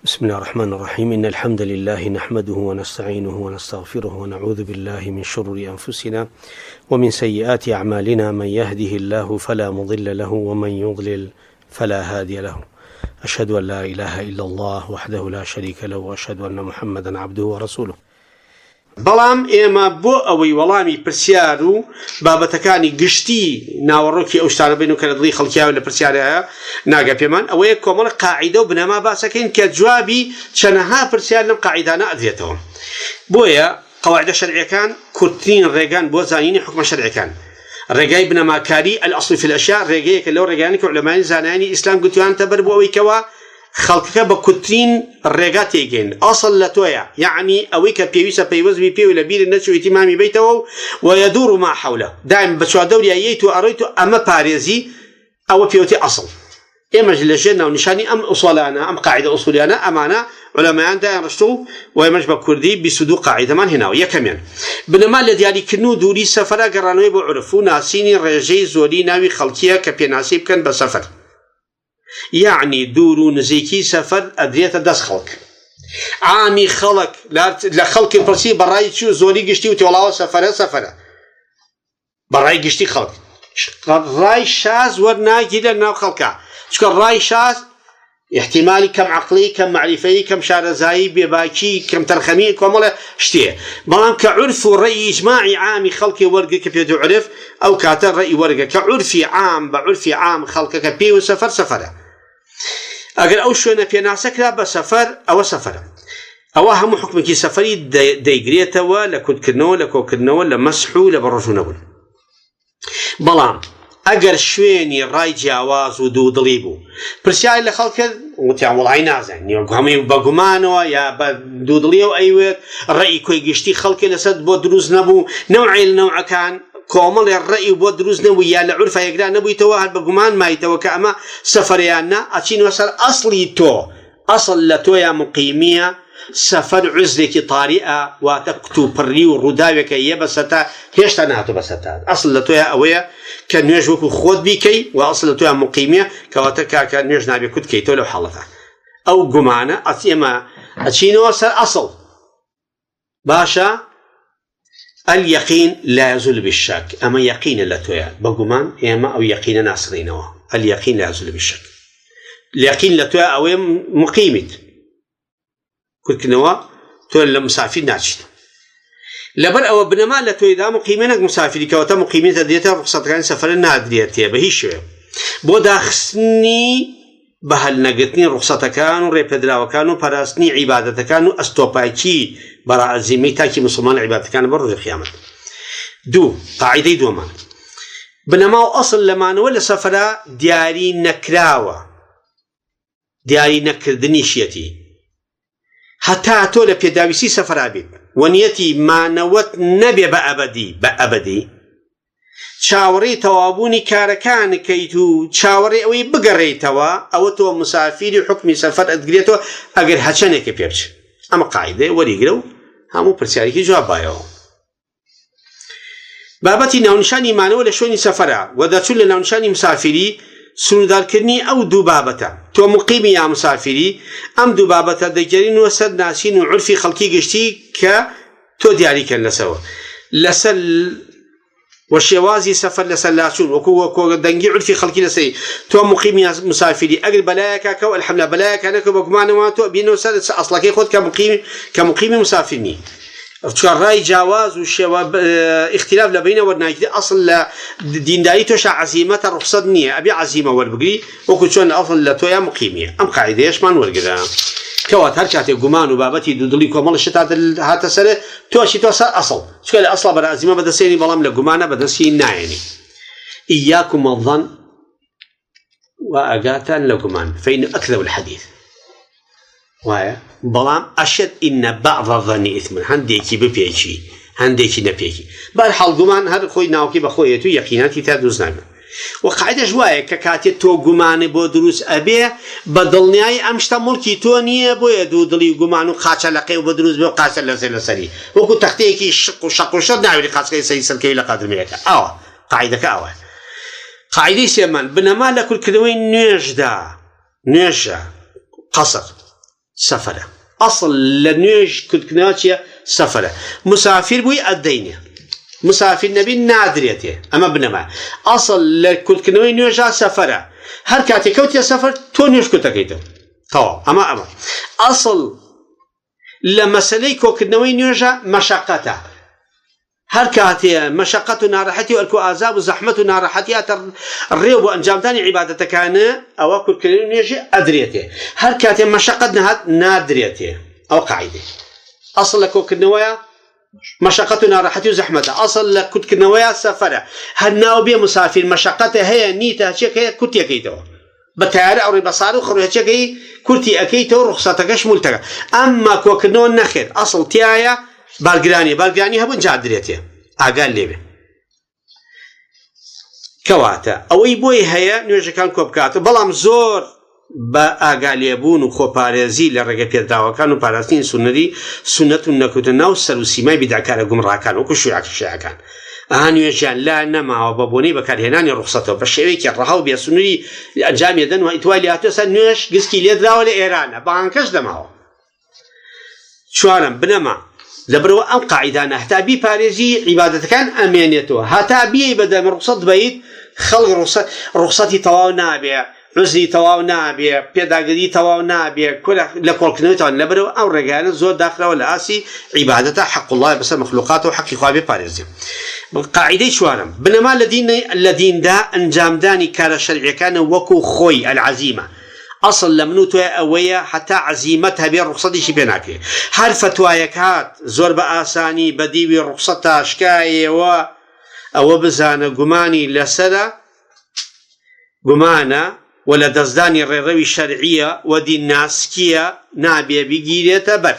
بسم الله الرحمن الرحيم. إن الحمد لله نحمده ونستعينه ونستغفره ونعوذ بالله من شرور أنفسنا ومن سيئات أعمالنا. من يهده الله فلا مضل له ومن يضلل فلا هادي له. أشهد أن لا إله إلا الله وحده لا شريك له وأشهد أن محمدا عبده ورسوله. بەڵام ئێمە بۆ ئەوەی وەڵامی پرسیار و بابەتەکانی گشتی ناوەڕۆکی ئەو شتانە بین و کە لە دڵی خەڵکیاوە لە پرسیارەیە ناگە پێمان ئەوەیە کۆمەڵ قاعیدە و بنەما باسەکەین کە جوابی چەندەها پرسیار لەم قاعیدانە ئەدرێتەوە. بۆیە قەواعیدە شەرعیەکان کورتترین ڕێگان بۆ زانینی حکمە شەرعیەکان. ڕێگای بنەماکاری الأصل في الأشياء ڕێگەیەکە لەو ڕێگەیانی کە عولەمای زانایانی ئیسلام گوتویانتە بەر بۆ ئەوەی کەوە خەڵکەکە بە کورتترین ڕێگا تێگەین. ئەسڵ لە تۆیە، یعنی ئەوەی کە پێویستە پەیوەزبی پێ و لە بیرت نەچوو ئیتیمامی بیتەوە و یەدوور ما حەولە دائم بە چواردەوریاییت و ئەڕۆیت و ئەمە پارێزی ئەوە پێوتی ئەسڵ. ئێمەش لەژێر ناونیشانی ئەم ئوسوڵانە ئەم قاعیدە ئوسولیانە ئەمانە عولەمایان دایانڕشتو و ئێمەش بە کوردی 22 قاعیدەمان هێناوە. یەکەمیان بنەما لە دیاریکردن و دووری سەفەرە گەڕانەوەی بۆ عورف و ناسینی ڕێژەی زۆری ناوی خەڵکیە کە پێناسی بکەن بە سەفەر. يعني دوور و نزیکی سەفەر ئەدرێتە دەست خەڵک. عامی خەڵک لە خەڵکی پرسی بەڕای چی و زۆری گشتی و تێوەڵاوە سەفەرە بەڕای گشتی خەڵک. ڕای شاز وەرناگیرە ناو خەڵکە، چکە ڕای شاز احتیمالی کەم عەقڵی کەم معریفەیی کەم شارەزایی بێباکی کەم تەرخەمی کۆمەڵە شتێ. بەڵام کە عورف و ڕێی ئیجماعی عامی خەڵکی وەرگە کە پێدو عورف ئەو کاتە ڕێی وەرگە کە عورفی عام بە عورفی عام خەڵکەکە پێی و سەفەرە. ئەگەر ئەو شوێنە پێناسەکرا بە سەفەر ئەوە سەفەرە. ئەوە هەموو حکمێکی سەفەری دەیگرێتەوە لە کورتکردنەوە لە کۆکردنەوە لە مەسح و لە بەڕۆژوو نەبوون. بەڵام ئەگەر شوێنی ڕای جیاواز و دوودڵی بوو پرسیاری لە خەڵک کرد وتیان وەڵای نازانین هەمووی بە گومانەوە یا بە دوودڵیەوە ئەیوێت ڕێی کۆی گشتی خەڵکی لەسەر بۆ دروست نەبوو نەوعی لە نەوعەکان کۆمەڵی ڕێی بۆ دروست نەبوو یا لە عورفە یەکرا نەبوویتەوە هەر بە گومان مایتەوە کە ئەمە سەفەریانە ئەچینەوە سەر ئەسڵی تۆ. ئەسڵ لە تۆیە مقیمیە سەفەر عوزرێکی تاریئە واتە کتوپڕی و ڕووداوێکە یە بەسەتا هێشتا ناتۆ بەسەتا. ئەسڵ لە تۆیە ئەوەیە کە نوێژ وەکو خۆت بیکەی و ئەسڵ لە تۆیە مقیمیە کەواتە کاکە نوێژ نابێ کوت کەیتەوە لەو حاڵەتە. ئەو گومانە ئەمە ئەچینەوە سەر ئەسڵ. باشە اليقين لا يزول بالشك. أما يقين لا تويا بقمان إما أو يقين ناصرينه. اليقين لا يزول بالشك. اليقين لا تويا أو مقيمت كل كنوا تول مسافر ناجد لبر أو بنما لا تويا دا مقيمينك مسافر كوتا مقيمين تدريته رخصة كان سفر النادرية بهيش بوداخسني بهل نقتني رخصة كانوا ريبدلا وكانوا براسني عبادة كانوا استوبايتي براء الزمي تاكي مسلمان عبادة كانوا برز القيامة. دو قاعدة دوما بنما أصل لما نولى سفرة دياري نكراوة دياري نكردنيشيتي حتى تولى بيداويسي سفرة بيت ونيتي ما نوت نبي بأبدي چاوەڕێی تەوابوونی کارەکانەکەیت و چاوەڕێی ئەوەی بگەڕێیتەوە ئەوە تۆ مسافیری حکمی سەفەر ئەدگرێتەوە ئەگەر هەچەنێکە پێ بچێت. ئەمە قاعیدەیە وەریگرە و هەموو پرسیارێکی جواب بایەوە. بابەتی ناونیشانی مانەوە لە شوێنی سەفەرە و دەچوون لە ناونیشانی مسافری سنوردارکردنی ئەو دوو بابەتە. تۆ مقیمی یا مسافری ئەم دوو بابەتە دەگەڕێنەوە سەر ناسین و عورفی خەڵکی گشتی کە تۆ دیاریکەن لەسەوە لەسەر وشوازي سفر لسلاشون وكو دنجي عرفي خلقي لسي تو مقيم مسافري اقل بلايك كو الحمله بلايك انا كو بغمان واتو بينو سد اصلك ياخذ كمقيم مسافرني راي جواز وشواب اختلاف لبينه والناجد اصل دينداري توش عزيمه الرخصه نيه ابي عزيمه والبقري وكل شون افضل لتو يا مقيميه ام قاعده ايش ما نورقدا كوات هركاتي غمان وبابتي دودلي كومل شتات هاتا سنه توشي توصل اصل شو قال اصلا برازيمه بدا سيني بلام لغمانه بدا سينا يعني اياكم الظن واغاتا لغمان فين اكذب الحديث وايا بلام اشد ان بعض الظن اثم هنديكي ببيكي هنديكي نبيكي بالحال غمان هذا خوي ناوكي بخويتو يقيناتي تدوز نايمه وقاعدة جوايا ككاتي تو غمان بو دروس أبي بدلنياي أمشتا ملكي تو نيه بو يدو دلي غمان وقاچا لقي وبدروس بو قاچا لسري وكو تختيكي شق وشد ناوي قاچا سيسل كي لقدر ميتا قاعدة كاوه قاعدة سيمان بنما لكل كدوين نيجدا قصر سفرة أصل لنيش كنت كناتيا سفرة مسافر بوي الدينية مسافر نبي نادريته أما بنما أصل لكنت كنوي نيوجا سفرة هر كاتي كوتيا سفر تو نيوش كنت كيتو طبعا أما أصل لما سليكو كنوي نيوجا مشقته هر كاتي مشقة نارحتي والكو عذاب وزحمة نارحتي الريب وأنجام تاني عبادة كان أو كل كلمة يجي أدريته هر كاتي مشقة نهات نادريته أو قاعدة أصل لكو كنوايا مشقة نارحتي وزحمة أصل لكو كنوايا سفرة هالناو بي مسافر مشقته هي نيته هشيك هي كتي أكيتو بتعرى أو ربصارو خروج هشيك هي كتي أكيتو رخصتكش ملتقى أما كو كنوا النخير أصل تيايا بالجراني هبون جادريته أقال ليه كواتا أو يبوي هيا نيجي كان كوبكاتو بلام زور بأقال يبون وخوبارزي لرجع بيداوا كانوا بارزين سنة نكوتنا والسلوسيما بدع كان جمرة كان وكشوا عكشة كان يجان لا نما وبابوني بكرهناني رخصته بشويك الرهاو بيسنري أنجام يدن وإتوالياتو سنوش جسكي ليدرا ولا إيران بانكش دماو شوارم بنما لبرو أم قاعدة حتى بي باريزي عبادة كان أمانيته حتى بي بدأ من رخصة بيت خلق رخصتي تواو نابع عزري تواو نابع بيداغدي تواو نابع كل لكل كنوي تواو لبرو أو رجال زور داخله ولا آسي عبادته حق الله بس مخلوقاته وحق خوابي باريزي قاعدة شوارم بنما الذين دا أنجام داني كان شرعي كان وكو خوي العزيمة أصل لمنوتو أويا حتى عزيمتها بين رخصتي شي بيناكي هر فتوايك هات زور بآساني بديوي رخصتها أشكاية أو بزانا قماني لسدا قمانا ولا دزداني الريروي شرعية ودي الناسكية نابية بيجيرية بر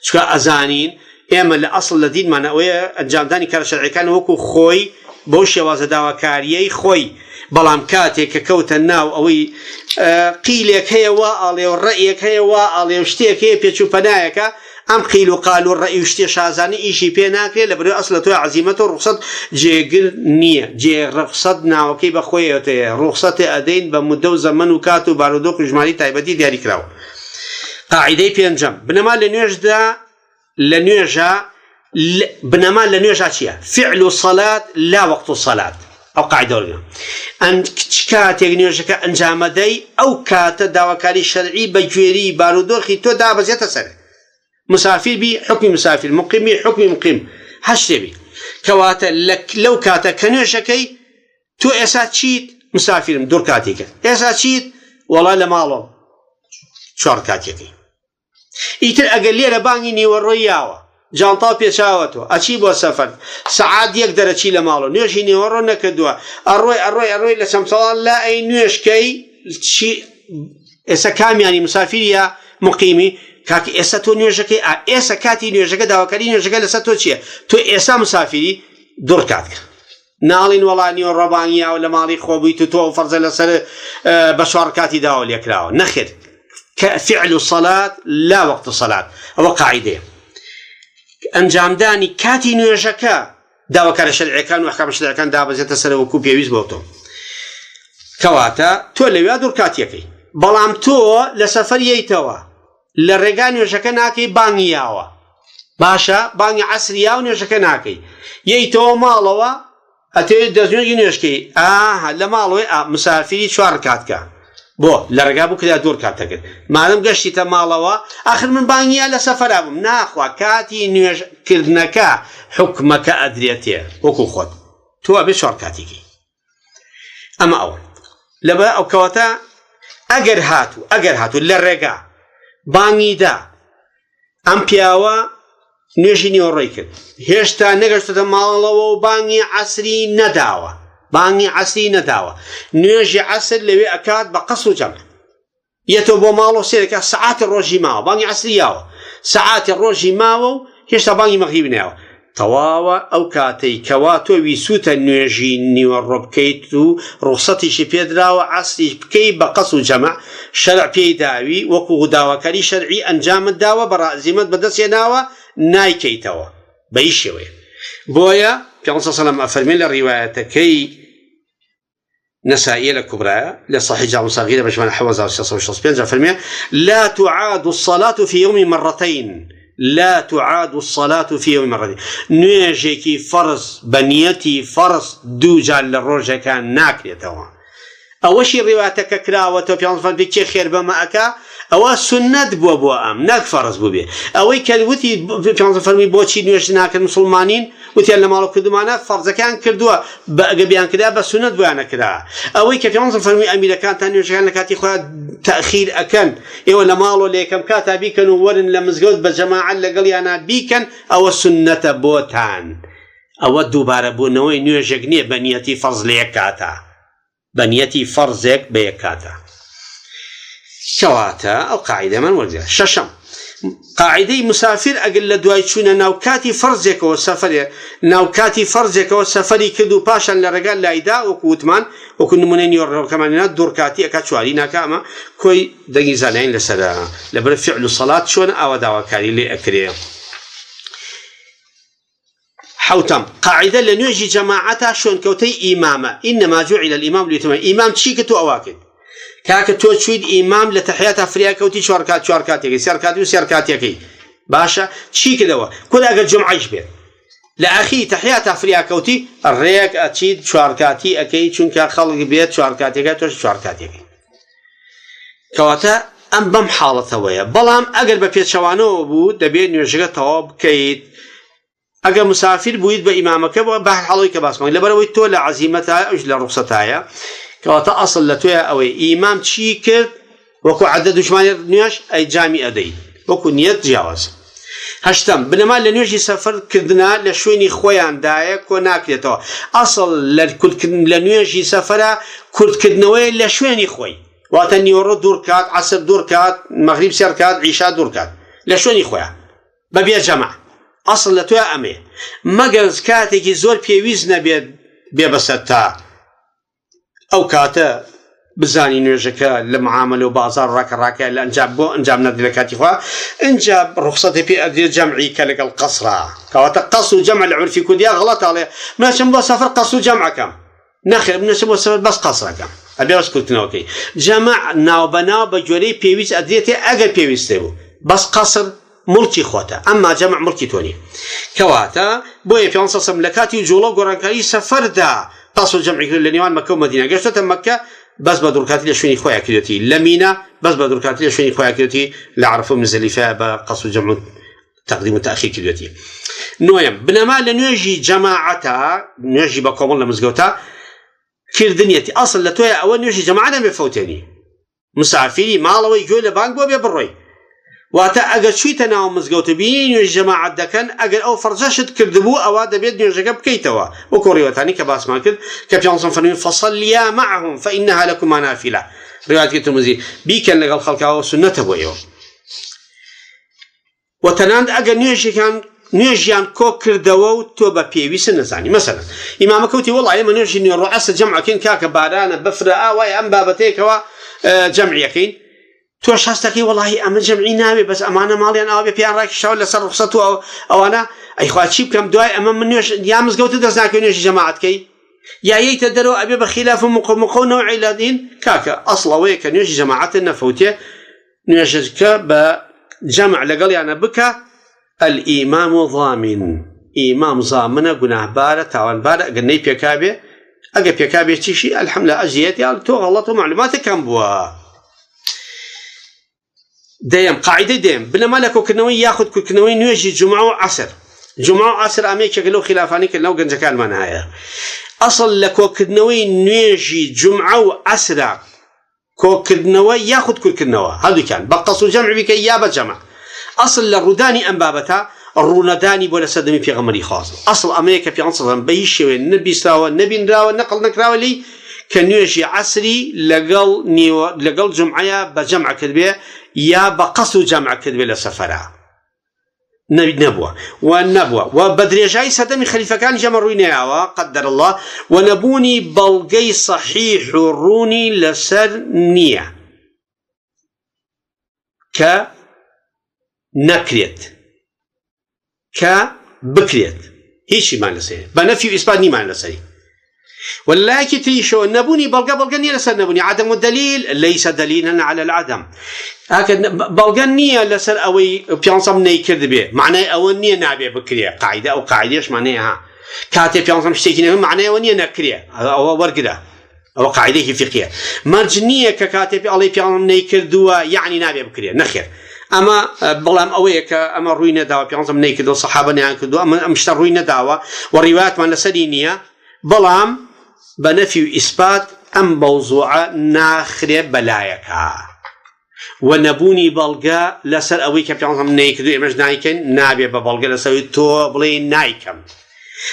شكا أزانين إما لأصل لدين ما نأويا أنجام داني كان شرعي كان وكو خوي بوشي وازداوا كاريي خوي بلام كاتك كوت الناو أوي قيلك هي واقلي والرأيك هي واقلي وشتيك هي بيتشو بنايك أم قيلوا قالوا الرأي وشتي شازاني إيشي بيناك لبرو أصلا تو عزيمته رخصة جيقل نية جي رخصة ناوكي بخويته رخصة أدين بمدو زمن وكاتو بارودوك جمالي تايبتي دياري كراو قاعدة بينجم بنما لنيوجا بنما لنيوجا شيا فعل الصلاة لا وقت الصلاة أو قاعدة لنا أن كات يجنيوشك أنجام داي أو كات داوكاري شرعي بجوري بارودوخي تو دابز يتسر مسافر بي حكم مسافر مقيم بي حكم مقيم هشتي بي كواتا لك لو كاتا كنيوشكي تو إسات شيت مسافر دور كاتيك إسات شيت والله لمالو شور كاتيكي إيتر أقلية لباني نيوروياوا جانطا بيشاوتو أشي بو سفر ساعات يقدر أشي لمالو نيوشي نيورو نكدوا أروي لسمسال لا أي نيوش كي شي إسا كام يعني مسافرية مقيمي كاكي إسا تو نيوشكي إسا كاتي نيوشكي داوكالي نيوشكي لسا تو چيه تو إسا مسافري دور كاتك نالين ولا نيو ربانيا ولا مالي خوبي تو فرز لسر بشوار كاتي داو ليكراو نخر فعل الصلاة لا وقت الصلاة أو قاعدة أنجام داني كاتي نيوشكا داوا كان شرعي كان وأحكام الشرعي كان دابا زيت سر وكوب يويز بوتو كواتا تو لو يادور كاتيكي بلام تو لسفر ييتوا للرجال نيوشكا ناكي بانياوا باشا باني عصريا ونيوشكا ناكي ييتوا مالوا أتي دزنيو نيوشكي لمالوا مسافري شوار كاتكا بو لرقابو كده دور كاتك معلوم قشتي تمالوا آخر من بانيا لسفرابم ناخوا كاتي نيوش كردنكا حكمك أدريتي وكو خود تو بشور كاتيكي أما أول لبا أو كواتا أجر هاتو لرقا باني دا أم بياوا نيوشي نيوريكن هشتا نقشتا تمالوا باني عصري نداوا باني عصري نداوا نيجي عصر لوي أكاد بقصر جمع يتوبو مالو سيركا ساعات الروجي ماو باني عصري ياو ساعات الروجي ماو هشتا باني مغيب ناو تواوا أو كاتي كواتو ويسوتا نيجي نيورب كيتو رخصتي شي بيدراو عصري بكي بقصر جمع شرع بيداوي وكو داوا كاري شرعي أنجام الداوا براء زيمت بدس يناوا ناي كيتوا بيشوي بويا كان صلى الله عليه وسلم أفرمي الرواية كي نسائية لكبرى لصحيح جامع صغيرة بجمع حوزة 665 فرمي لا تعاد الصلاة في يوم مرتين لا تعاد الصلاة في يوم مرتين نيجيكي فرض بنيتي فرض دو جال للروجة كان ناكلتوا أوشي روايتك كراوة في عنصر بيتشي خير بما أكا أو سنة بو أم ناك فرض بو بي أوي كالوتي في عنصر فرمي بوشي نيوش ناك المسلمانين وتي لما لو كدو معنا فرض كان كردوا بقى بيان كده بس سنة بيانا كده أوي كفي عنصر فرمي أمير كان تاني وش كان كاتي خوات تأخير أكن إيوه لما لو ليكم كاتا بيكن ورن لمزجود بجماعة لقلي أنا بيكن أو سنة بوتان أو دوباره بونوي نيوجنيه بنيتي فرض ليكاتا بنيتي فرضك بيكاتا شواتا أو قاعدة من ورجع ششم قاعدة مسافر أقل دوايتشونا ناوكاتي فرزك والسفر ناوكاتي فرزك والسفر كدو باشا لرجال لايدا وكوتمان وكن منين يور كمان دور كاتي أكاتشوالي ناكاما كوي دقي زالين لسلا لبر فعل الصلاة شون أو دواكاري لأكريه حوتم قاعدة لنوجي جماعتها شون كوتي إمامة إنما جعل الإمام ليتمام إمام تشيكتو أواكد كاك توشويد إمام لتحيات أفريقيا كوتي شواركات يكي سياركات يكي باشا تشي كدوا كل أجل جمعة يشبه لأخي تحيات أفريقيا كوتي الريك أتشيد شواركاتي أكي چونك خلق بيت شواركات يكي توش شواركات يكي كواتا أم بم حالة ويا بلام أجل بفيت شوانو بود دبيت نيرجع تواب كيد أجل مسافر بويد بإمامك بحر حلوك باسمان لبروي تولى عزيمتها أجل رخصتها كواتا أصل لتويا أوي إمام تشي كرد وكو عدد شمان نيوش أي جامع أدي وكو نيت جاوز هشتم بنما لنيوشي سفر كردنا لشويني خويان دايك وناكلتو أصل لنيوشي سفر كرد كردنوي لشويني خوي واتني ورد دور كات عصر دور كات مغرب سير كات عشاء دور كات لشويني خويا ببيا جمع أصل لتويا أمي مجلس كاتي زور بيويزنا بيبسطها أو كاتا بزاني نيوجكا لمعاملة وبازار راكا لأنجاب نادي لكاتفا انجاب رخصتي في أدير جمعي كالك القصرة كواتا قصر جمع العرفي كوديا غلط عليه مناشم بو سفر قصر جمع كم ناخر مناشم بو سفر بس قصر كم أبي بس قلت نوكي جمع ناو بناو بجوري بيويس أديتي أقل بيويس تبو بس قصر ملكي خوتا أما جمع ملكي توني كواتا بوي في عنصر سملكاتي وجولو قرانكاري سفر دا قصر جمع لنيوان مكة ومدينة قشتة مكة بس بدركاتي لشويني خويا كدوتي لمينا بس بدركاتي لشويني خويا كدوتي لعرفوا من زليفة بقصر جمع تقديم وتأخير كدوتي نويم بنما لنيجي جماعتها نيجي بقوم لمزقوتها كردنيتي أصل لتويا أول نيجي جماعتها بفوتيني مسافري مالوي جول بانك وبيا بروي واتا اگر شوي تناو مزقوت بين جماعة دكن اگر او فرجشت كردبو او هذا بيد نجا بكيتوا وكوريو ثاني كباس ما كد كبيانصن فنين فصليا معهم فانها لكم نافله روايه الترمذي بيكن لغل خلقه سنته بيو وتناند اگر نيجي كان نيجيان كو كردو توبا بيويس نزاني مثلا امام كوتي والله ما نيجي ني رؤساء جمع كين كاك بارانه بفرا واي ام بابتيك جمع يقين توش هستكي والله أمن جمعي نامي بس أمانة مالي أنا أبي بيان رايك شاول لسر رخصته أو أنا أي خوات شيب كم دواي أمام من يوش يا مزقوت درسنا كينيش جماعتكي يا يتدروا أبي بخلاف مقو نوعي لدين كاكا أصلا ويك نيوش جماعتنا فوتيه نيوشك بجمع لقلي أنا بك الإمام ضامن إمام ضامنة قناه بارة تاوان بارة قلني بيكابي أقا بيكابي تشي الحمد لله أجيتي قال تو غلطوا معلوماتك كم بوا دايم قاعدة دايم بنما لك كنوي ياخذ كنوي نيجي جمعة وعصر أمريكا كلو خلافاني كلو جنجكال ما نهاية أصل لك كنوي نيجي جمعة وعصر كنوي ياخذ كل كنوي هذا كان بقصوا جمع بك يابا جمع أصل للرداني أنبابتها الرونداني ولا سدمي في غمري خاص أصل أمريكا في عنصر بيش النبي سوا النبي نراوى نقل نكراوى لي كان يجي عصري لقل جمعة بجمع كذبه يا بقصوا جمع كذبه لسفرها نبوة وبدريجاي سدمي خليفة كان جمروينها قدر الله ونبوني بلقي صحيح روني لسر نية كنكريت كبكريت هيشي ما لسري بنفي إثبات ني ما لسري ولكن تيشو نبوني بلغا لسر نبوني عدم الدليل ليس دليلا على العدم هكذا بلغا نية لسر أوي بيانصم نيكرد به معناه أولنية نابي بكريا قاعدة أو قاعدة معناها كاتب بيانصم شتيكين معناه أولنية نكريا أو ورقدة أو قاعدة فقهية مرجنية ككاتب علي بيانصم نيكردوا يعني نابي بكريا نخير أما بلام أويك أما روينا داوا بيانصم نيكردوا الصحابة نيكردوا أما مشتر روينا داوا والروايات من لسرينية بلام بنفي إثبات أم موضوع ناخر بلايكا ونبوني بلغا لسر أويك بيانصم نيكردوا إمرج نايكن نابي ببلغا لسر تو بلي نايكم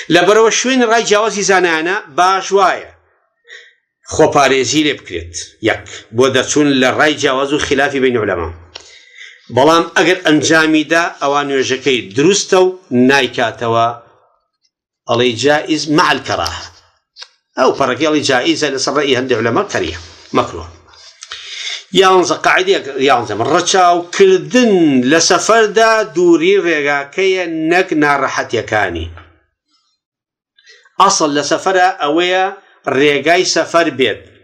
لبرو شوين راي جوازي زانانا باشوايا خو باريزي لبكريت يك بودتون للراي جوازو خلافي بين علماء بلام اگر انجامي دا اوانو جكي درستو نايكاتوا علي جائز مع الكراهه او بركي علي جائزه لسرئي هند علماء كريه مكروه يانزا قاعده يانزا مرچاو كردن لسفر دا دوري ريغاكي نك نارحت يكاني اصل لسفر اويا ريغاي سفر بيت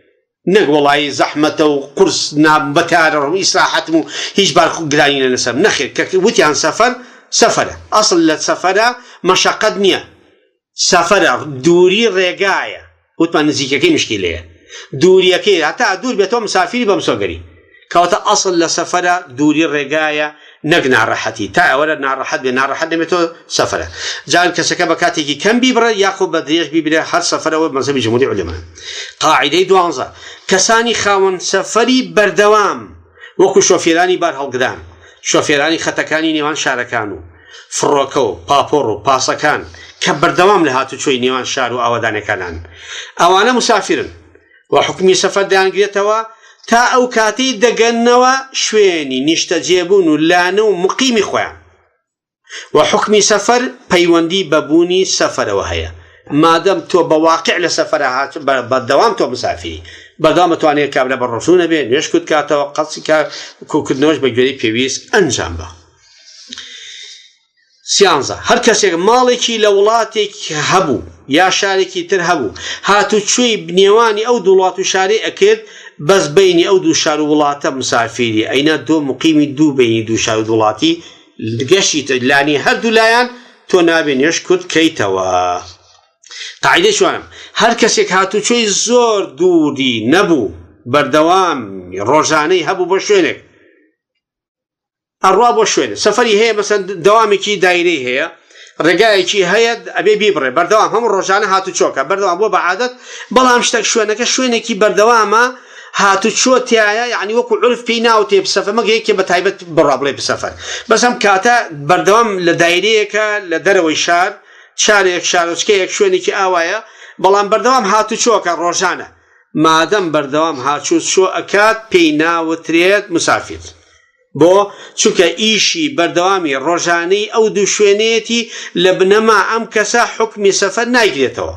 نك والله زحمته وقرص ناب بتار وإصلاحاتهم هيج بار قدانين نسب نخير كوتي عن سفر أصل للسفر مشقدنيا سفر دوري رجاية وتما نزيكا كي مشكلة دوري كي حتى دور بيتهم مسافري بمسوغري كوتا أصل للسفر دوري رجاية نقنا راحتي تا ولا نارحت بنارحت نمتو سفره جان كسكبه كاتيكي كم بيبر ياخذ بدريش بيبر حد سفره ومذهب جمهور العلماء قاعده دوانزا كساني خاون سفري بردوام وكو شوفيراني بار هالقدام شوفيراني خطكاني نيوان شاركانو فروكو بابورو باسكان كبردوام لهاتو شوي نيوان شارو اودان كانان اوانا مسافرن وحكمي سفر دان قريتوا تا او كاتي دقنوا شويني نشتجيبون لانو مقيم خوان وحكمي سفر بيوندي ببوني سفر وهي ما دام تو بواقع لسفرها بالدوام تو مسافري بدام تو اني كابلا بالرسول بين يشكد كاتا وقصك كوكنوش بجري بيويس انجام با سيانزا هر کسی مالکی لولاتك هبو یا شارکی تر هبو هاتو چوی بنیوانی او دولاتو شاری اکرد بس بيني أو دو شار ولاتا مسافري أين دو مقيمي دو بيني دو شار ولاتي لقشيت لاني هردو لايان تو نابين يشكد كيتوا قاعدة شوانم هر كسيك هاتو شوي زور دوري نبو بردوام روزاني هبو بشوينك الرواب بشوينك سفري هي مثلا دوامي كي دايري هي رجاي كي هيد أبي بيبر بردوام هم روزاني هاتو شوكا بردوام بو بعادت بلا مشتاق شوينك كي بردوامه هاتو شو تيايا يعني وكو عرف بينا وتي بسفر ما هيك بتايبت برابلي بسفر بس هم كاتا بردوام لدايريك لدروي شاريك شاروسكيك شوينيكي اوايا بلان بردوام هاتو شو كان روزانه ما دام بردوام هاتو شو اكاد بينا وتريد مسافر بو چونکە ئیشی بەردەوامی ڕۆژانەی ئەو دوو شوێنێتی لە بنەما ئەم کەسە حکمی سەفەر ناگرێتەوە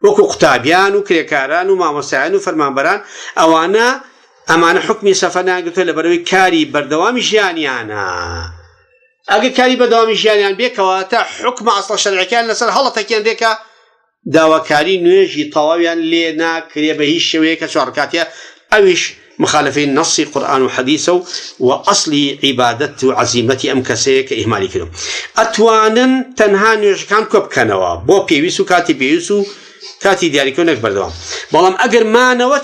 وەکو قوتابیان و کرێکاران و مامۆستایان و فەرمانبەران ئەمانە حکمی سەفەر ناگرێتەوە لەبەرەوەی کاری بەردەوامی ژیانیانە ئەگەر کاری بەردەوامی ژیانیان بێکەواتە حکمە ئەسڵە شەرعیەکان لەسەر هەڵەتێکیان دێکە داواکاری نوێژی تەواویان لێ ناکرێ بە هیچ شێوەیەکە چوارکاتیە ئەویش مخالفين نص قرآن وحديث وأصل عبادة عزيمة أم كسيك إهمالي كنو أتوانا تنهان يشكان كوب كانوا بو بيويسو كاتي بيويسو كاتي دياري كونك بردوام بلام أجر ما نوا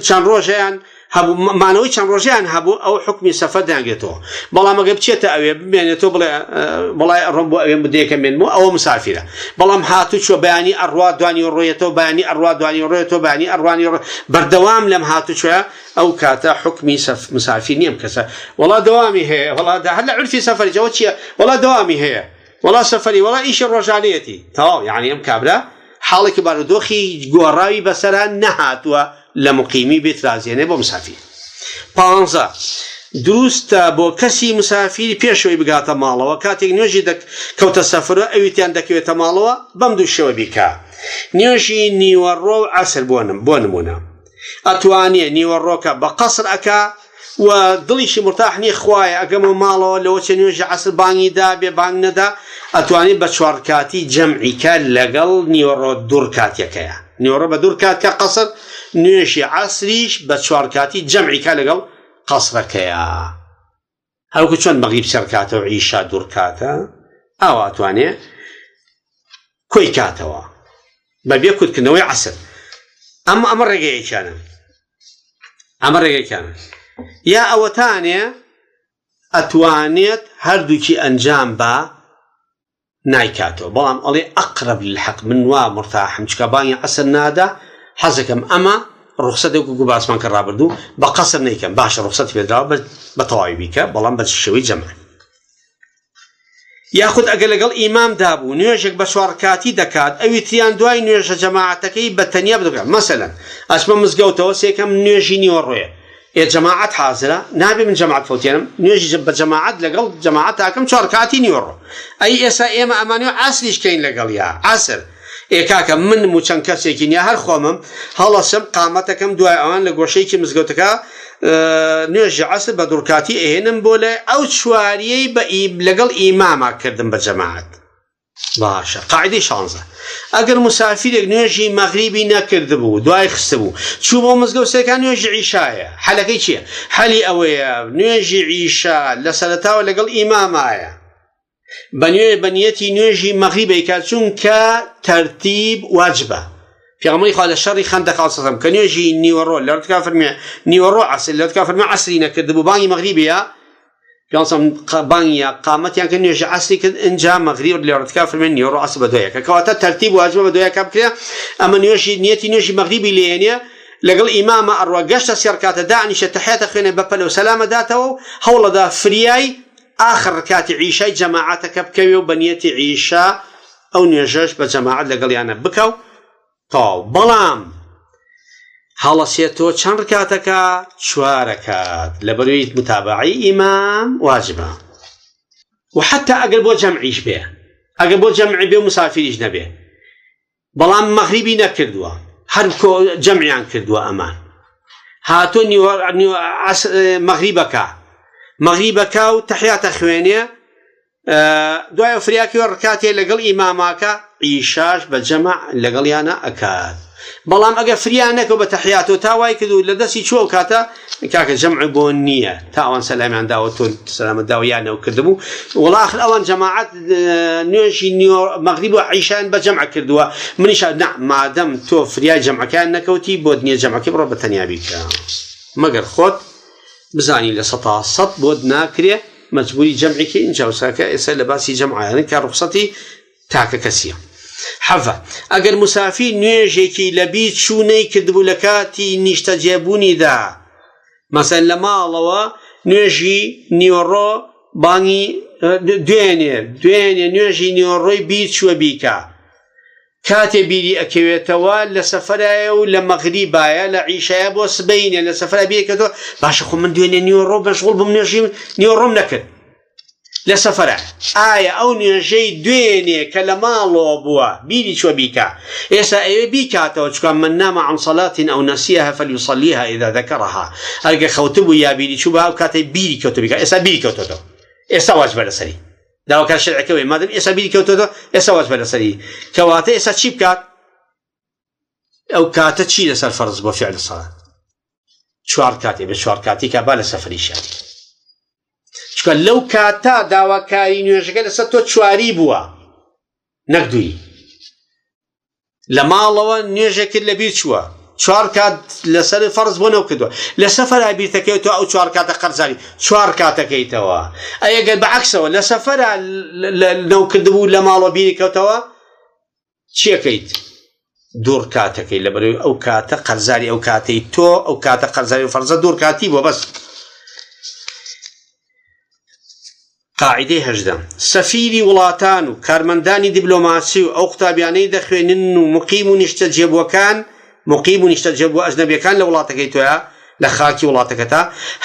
چان روجان هبو ما نوي چان روجان هبو أو حكم سفر دانجتو بلام أجر بتشيت أوي بينتو بلا ربو أوي بديك من مو أو مسافرة بلام هاتو شو بياني أروا دواني رويتو بياني أروا دواني رويتو بياني أرواني بردوام لم هاتو شو أو كاتا حكمي مسافرين يم كسا والله دوامي هي والله ده هلا عرفي سفر جوتشي والله دوامي هي والله سفري والله إيش الرجاليتي تمام يعني أم كابلا حالك باردوخي جوراوي بسرا نهاتوا لمقيمي بيت رازينه بو مسافر پانزا دروستا بو كسي مسافر بيشوي بقاتا مالوا كاتيك نيوجي دك كوتا سفر اويتيان دكيوتا مالوا بمدو شوي بكا نيوجي نيورو عسر بونمونا اتواني نيوروكا بقصر اكا و دڵیشی مرتاح نییە خوایە ئەگەمە ماڵەوە لەوە چە نوێژی عەسر بانگی دا بێ بانگ نەدا ئەتوانێت بە 4 کاتی جەمعیکە لەگەڵ نیوەڕۆ دوور کاتێکەیە نیوەڕۆ بە دوور کاتکە قەسر نوێژی عەسریش بە 4 کاتی جەمعیکە لەگەڵ قەسرەکەیە هەوکو چۆن مەغریب سەر کاتە و عیشا دوور کاتە ئاوا ئەتوانێت کۆی کاتەوە بەبێ کورتکردنەوەی عەسر ئەمە ڕێگەیەکیانە یا ئەوەتانێ ئەتوانێت هەردووکی ئەنجام بە نایکاتەوە بەڵام ئەڵێ ئەقرب للحەق من وا مرتاحم چکە بانگی عەسر نادا حەزەکەم ئەمە ڕوخسەتێک و باسمان کە ڕابردوو بە قەسر نەیکەم باشە ڕوخسەتی پێدراوە بە تەواوی بیکە بەڵام بە شێوەی جەمع یاخود ئەگەر لەگەڵ ئیمام دابوو نوێژێک بە 4 کاتی دەکات ئەوی تریان دوای نوێژە جەماعەتەکەی بە تەنیا بدەکات مەسەلەن ئەچمە مزگەوتەوە سێکەم نوێژی نیوەڕۆیە جەماعەت حازرە نابێ من جەماعەت فەوتێنم نوێژی بە جەماعەت لەگەڵ جەماعەت تاکەم 4 کاتی نیوەڕۆ ئەی ئێستا ئێمە ئەمانەوە عەسریش کەین لەگەڵ یا عەسر کاکە من و چەند کەسێکی نییە هەر خۆمم هەڵەسم قامەتەکەم دوای ئەوان لە گۆشەیەکی مزگەوتەکە نوێژی عەسر بە دوورکاتی ئەهێنم بۆ لای ئەو چواریەی لەگەڵ ئیماما کردم بە جەماعەت باشە قاعدەی 16 ئەگەر مسافرێک نوێژی مەغریبی نەکردبوو دوای خستبوو چوو بۆ مزگەوت سێکان نوێژی عیشایە حەلەکەی چییە حەلی ئەوەیە نوێژی عیشا لە سەرەتاوە لەگەڵ ئیمامایە بە نیەتی نوێژی مەغریبی کات چونکە تەرتیب واجبە پێغەمبەری خوا لە شەڕی خەندەق سەڵام کە نوێژی نیوەڕۆ لەوەتکا فەرمێ نیوەڕۆ عەسر لەوەتکا فەرمێ عەسری نەکردبوو بانگی مەغریبیە پیانسەم بانگیە قامەتیان کە نوێژی عەسری کرد ئینجا مەغریب لەوەتکا فەرمێ نیوەڕۆ عەسر بە دوایەکە کەواتە تەرتیب واجبە بە دوایەکە بکرێ ئەمە نیەتی نوێژی مەغریبی لێنێ لەگەڵ ئیمامە ئەڕوا گەشتە سێر کاتە دانیشە تەحیاتە خوێنێ بە پەلە و سەلامە داتەوە و هەوڵەدا فریای آخر کاتی عیشای جەماعەتەکە بکەوێ و بە نیەتی عیشا ئەو نوێژەش بە جەماعەت لەگەڵیانە بکەو تاو بەڵام هەڵەسێتەوە چەند ڕکاتەکە 4 رکات لەبەروی متابعی ئیمام واجبە و حتا ئەگەر بۆ جەمعیش بێ ئەگەر بۆ جەمعی بێ و مسافریش نەبێ بەڵام مەغریبی نەکردووە هەر جەمعیان کردووە ئەمان هاتۆ مەغریبەکە و تەحیاتە خوێنێ دوای فریاکیوە ڕکاتێ لەگەڵ ئیماماکە عیشاش بە جەمع لەگەڵیانە ئەکات بەڵام ئەگە فریان نەکەوت بە تەحیاتەوە تاوای کردو لە دەستی چۆ کاتە کاکە جەمع بۆ نییە تا ئەوان سەلامیان داوە تۆ سەلامەت داویانەوە کردبوو وەڵا ئاخر ئەوان جەماعەت نوێژی مەغریب و عیشایان بە جەمع کردووە منیش مادەم تۆ فریای جەمعەکەیان نەکەوتی بۆ نییە جەمعەکەی بڕۆ بە تەنیا بیکە مەگەر خۆت بزانی لە 100 بۆت ناکرێ مەجبوری جەمعێکی ئینجا وساکە ئێستا لە باسی جەمعیانە کە ڕوخسەتی تاکە کەسیە حەڤە ئەگەر مسافر نوێژێکی لە بیر چوونەی کردبوو لە کاتی نیشتە جێبوونیدا مەسەن لە ماڵەوە نوێژی نیوەڕۆ بانگی دوێنێ نوێژی نیوەڕۆی بیر چووە بیکە کاتێ بیری ئەکەوێتەوە لە سەفەرایە و لە مەغریبایە لە عیشایە بۆ سبەینێ لە سەفەرە بیرکەوە باشە خۆ من دوێنێ نیوەڕۆ بەشغوڵ بم نوێژی نیوەڕۆم نەکرد لە سەفەرە ئایا ئەو نوێژەی دوێنێ کە لە ماڵەوە بووە بیری چوە بیکە ئێستا ئەوێ بیکاتەوە چکە من نام عن صلاة أو نسيها فليصليها إذا ذكرها ئەگە خەوتبوو یا بیری چوو بە ئەو کاتێ بیری کەوتە بیکە ئێستا بیری کەوتەوە ئێستا واجبە لەسەری داواکار شەرعەکەوێ مادەم ئێستا بیری کەوتەوە ئێستا واجبە لەسەری کەواتە ئێستا چی بکات ئەو کاتە چی لەسەر فەرز بۆ فعل سەڵات 4 کاتێ بە 4 کاتی کە با لە سەفری شات چکە لەو کاتە داواکاری نوێژەکە لەسەر تۆ 4 بووە نەک 2 لە ماڵەوە نوێژێکرد لە بیر چووە 4 کات لەسەر فەرز بۆ نەو کردووە لە سەفەرا بیرتەکەوێتەوە ئەو 4 کاتە قەرزاری 4 کاتەکەیتەوە ئەگەر بەعەکسەوە لە سەفەرا نەو کردبوو لە ماڵەوە بیری کەوتەوە چیەکەیت دوور کاتەکەی لەبەرەوەی ئەو کاتە قەرزاری ئەو کاتەی تۆ ئەو کاتە قەرزاری و فەرزە دوور کاتی بۆ بەس قاعدەی 18 سەفیری وڵاتان و کارمەندانی دیبلۆماسی و ئەو قوتابیانەی دەخوێنن و مقیم و نیشتە جێبووە ئەجنەبیەکان لە وڵاتەکەی تۆیە لە خاکی وڵاتەکەتە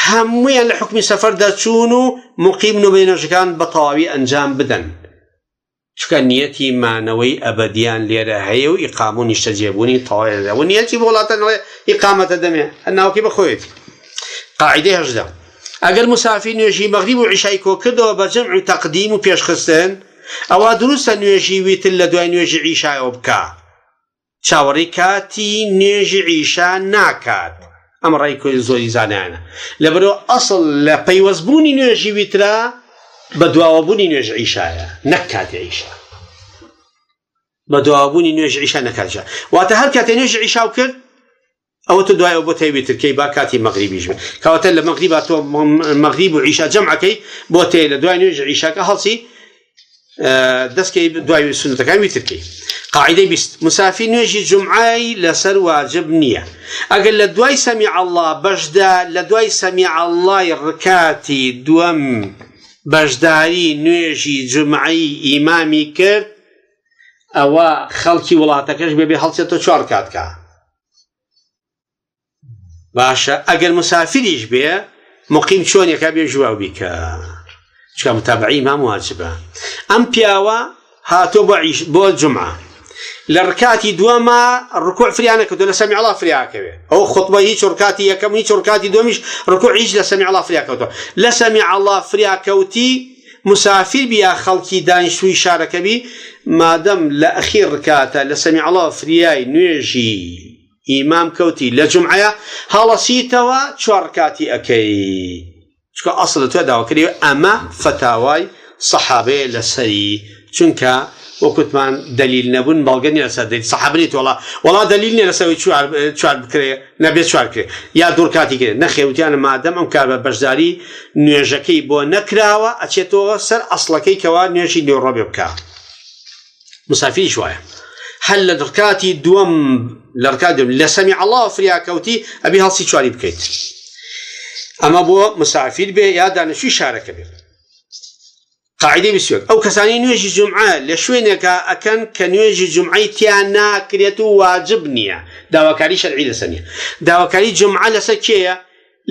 هەموویان لە حکمی سەفەر دەچوون و مقیم و بێنەژەکان بە تەواوی ئەنجام بدەن چکە نیەتی مانەوەی ئەبەدیان لێرە هەیە و ئیقام و نیشتە جێبوونی تەواوی و نیەتی بۆ وڵاتەن ئیقامەتە دەمێ هەناوکی بەخۆیەتی قاعدەی هەژدە ئەگەر مسافر نوێژی مەغریب و عیشای کۆ کردەوە بە جەمع و تەقدیم و پێشخستن ئەوە دروستە نوێژی ویتر لە دوای نوێژی عیشایەوە بکە چاوەڕێی کاتی نوێژی عیشا ناکات ئەم ڕای کۆی زۆری زانایانە لەبەرەوە ئەسڵ لە پەیوەستبوونی نوێژی ویترە بە دواوەبوونی نوێژ عیشایە نەک کاتی عیشا بە دواوەبوونی نوێژ عیشا نەکاتشە واتە هەر کاتێ نوێژ عیشاو کرد ئەوە تۆ دوایەوە بۆ تێ ویترکەی با کاتی مەغریبیش بێ کەواتە لە مەغریبا تۆ مەغریب و عیشا جەمعەکەی بۆ تێ لە دوای نوێژ عیشاکە هەڵسی دەستکەی دوای سنەتەکان ویترکەی قاعدەی 20 مسافر نوێژی جمعای لەسەر واجب نییە ئەگەر لە دوای سەمیع الله بەشدا لە دوای سەمیع اللهی ڕکاتی دووەم بەشداری نوێژی جمعی ئیمامی کرد ئەوە خەڵکی وڵاتەکەش بێبێ هەڵچێتەوە 4 کاتکە باشە ئەگەر مسافریش بێ مقیم چۆنێکە بێ ژواو بیکە چکە متابعی ئیمام واجبە ئەم پیاوە هاتۆ بۆ جمعە لە ڕکاتی دووەمە ڕکوع فریانە کردو لە سەمیع الله فریاکەوێ ئەو خوتبە هیچ ڕکاتی یەکەم هیچ ڕکاتی دووەمیش ڕکوع هیچ لە سەمیع الله فریاکەوتەوە لە سەمیع الله فریاکەوتی مسافر بیا خەڵکی دانیشتووی شارەکەبی مادەم لە ئەخیر ڕکاتە لە سەمیع الله فریای نوێژی ئیمام کەوتی لە جمعەیە هەڵەسیتەوە 4 ڕکاتی ئەکەی چکە ئەسڵ لە توێ داواکردی ئەمە فتاوای سەحابەیە لەسەری چونکە وەکوتمان دلیل نەبوون بەڵگە نیە لەسەر دلیل سەحابەیت وەڵا دلیل نیە لەسەوەی 4 بکرێ نەبێت 4 کرێ یا دوور کاتی کرێ نەخێوتیانە مادەم ئەم کار بە بەشداری نوێژەکەی بۆ نەکراوە ئەچێتەوە سەر ئەسڵەکەی کەوا نوێژی نێوڕۆبێ بکە مسافریش وایە هەل لە ڕکاتی دووەم لە ڕکاتی دووەم لە سەمیع الله فریاکەوتی ئەبی هەڵسی 4 بکەیت ئەمە بۆ مسافر بێ یا دانیشتووی شارەکە بێ قاعدەی 21 ئەو کەسانی نوێژی جمعە لە شوێنێکە ئەکەن کە نوێژی جمعەی تیان ناکرێت و واجب نییە داواکاری شەرعی لەسەر نییە داواکاری جمعە لەسەر کێیە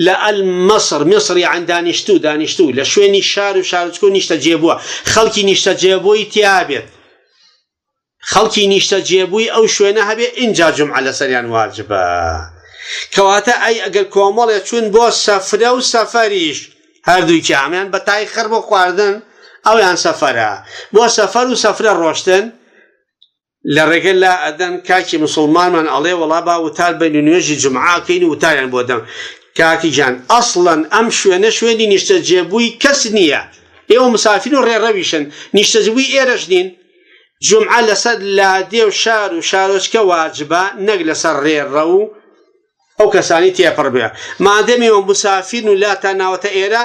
لە ئەلمەسر میسر یان دانیشتوو لە شوێنی شار و شارچکۆ نیشتە جێبووە خەڵکی نیشتە جێبووی تیا بێت خەڵکی نیشتە جێبووی ئەو شوێنە هەبێ ئینجا جمعە لەسەریان واجبە کەواتە ئەی ئەگەر کۆمەڵێ چوون بۆ سەفرە و سەفەریش هەردووی کامیان بە تای خڕ بۆ خواردن ئەویان سەفەرە بۆ سەفەر و سەفرە ڕۆشتن لە ڕێگە لا ئەدەن کاکی مسلمانمان ئەڵێ وەڵا با وتار بین نوێژی جمعاکەین و وتاریان بۆ دەم کاکی جان ئەسڵەن ئەم شوێنە شوێنی نیشتە جێبووی کەس نییە ئێوە مسافر و ڕێڕەویشن نیشتە جێبووی ئێرەش نین جمعە لەسەر لادێ و شار و شارۆچکە واجبە نەک لەسەر ڕێڕە و ئەو کەسانی تێپڕ بێ مادەمیەوە مسافر و لاتان ناوەتە ئێرە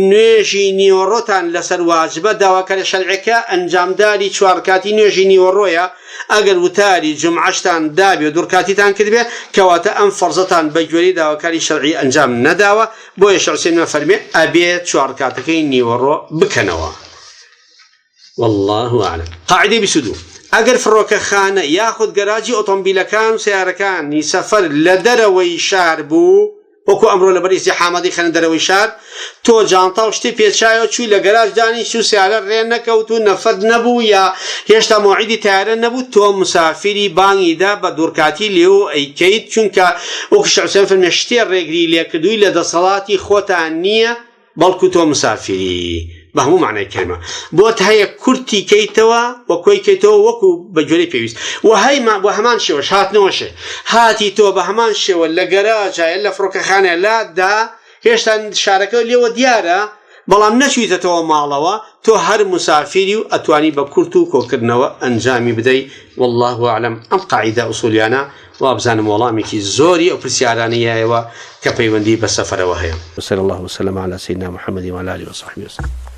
نوێژی نیوەڕۆتان لەسەر واجبە داواکاری شەرعیەکە ئەنجامداری 4 کاتی نوێژی نیوەڕۆیە ئەگەر وتاری جمعەشتان دابێ دوور کاتیتان کردبێ کەواتە ئەم فەرزەتان بە گوێرەی داواکاری شەرعی ئەنجام نەداوە بۆیە شێخ عوسەیمین فەرمێ ئەبێ 4 کاتەکەی نیوەڕۆ بکەنەوە والله أعلم قاعدة 22 ئەگەر فڕۆکەخانە یاخود گەراجی ئۆتۆمبیلەکان و سیارەکانی سەفەر لە دەرەوەی شار بوو وەکو ئەمڕۆ لەبەر ئیزدیحامەتی خەنە دەرەوەی شار تۆ جانتا و شتێ پێچایەوە چووی لە گەراج دانیشت و سیارە ڕێ نەکەوت و نەفەت نەبوو یا هێشتا مۆعیدی تیارە نەبوو تۆ مسافری بانگیدا بە دوورکاتی لێو ئەیکەیت چونکە وەکو شێخ عوسەیمین فەرمێ شتێ ڕێگری لێکردووی لە دەسەڵاتی خۆتان نییە بەڵکو تۆ مسافری بە هەموو معنای کلمە بۆت هەیە کورتی کەیتەوە وە کۆی کەیتەوە وەکو بە گوێرەی پێویست و هەیما بۆ هەمان شێوەش هاتنەوەشێ هاتی تۆ بە هەمان شێوە لە گەراجایە لە فڕۆکەخانەیە لادا هێشتا شارەکە لێوە دیارە بەڵام نەچوویتەوە ماڵەوە تۆ هەر مسافری و ئەتوانی بە کورت و کۆکردنەوە ئەنجامی بدەی والله أعلم ئەم قاعدە ئوسولیانە وابزانم وەڵامێکی زۆری ئەو پرسیارانەیەوە کە پەیوەندی بە سەفەرەوە هەیە وصلى الله وسلم على سيدنا محمد وعلى آله وصحبه وسلم